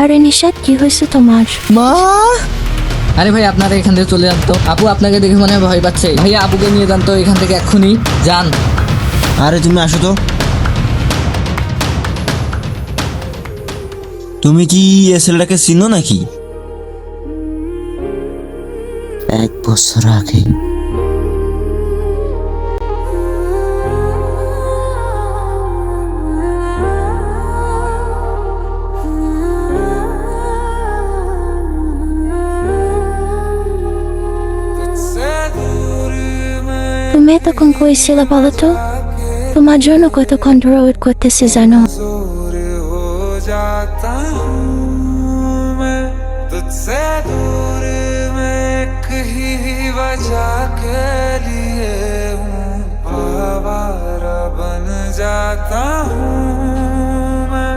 আরে নিশাদ, কি হয়েছে তোমার? মা, আরে ভাই আপনারা এখান থেকে চলে যান তো। আপু আপনাকে দেখে মনে হয় ভয় পাচ্ছে। ভাইয়া আপুকে নিয়ে যান তো এখান থেকে এক্ষুনি যান। আরে তুমি আসো তো। তুমি কি এ ছেলেটাকে চিনো নাকি? 1 বছর আগে তুমি তখন কইছিলে বলো তো? তোমার জন্য কতক্ষণ ধরে ওয়েট করতেছি জানো? दूर हो जाता हूँ मैं तुझसे दूर मैं कहीं वजह के लिए हूँ आवारा बन जाता हूँ मैं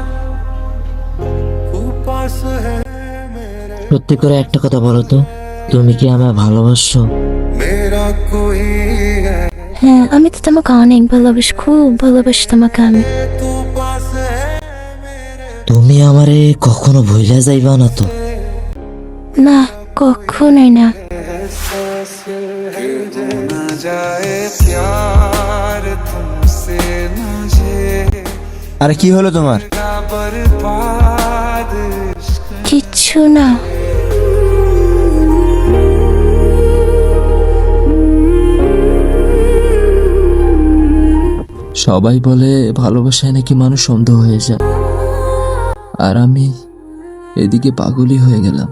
उपास है मेरे সত্যি করে একটা কথা বলো তো, তুমি কি আমায় ভালোবাসো? मेरा कोई है হ্যাঁ, আমি তো তোমাকে অনেক ভালোবাসি, খুব ভালোবাসি তোমাকে আমি। तू पास है मेरे তুমি আমারে কখনো ভুলে যাইবা না তো? না, কখনোই না। न जाए प्यार तुमसे मुझे আরে কি হলো তোমার? ना बर्बाद इश्क কিচ্ছু না। সবাই বলে ভালোবাসায় নাকি মানুষ অন্ধ হয়ে যায়, আর আমি এদিকে পাগলই হয়ে গেলাম।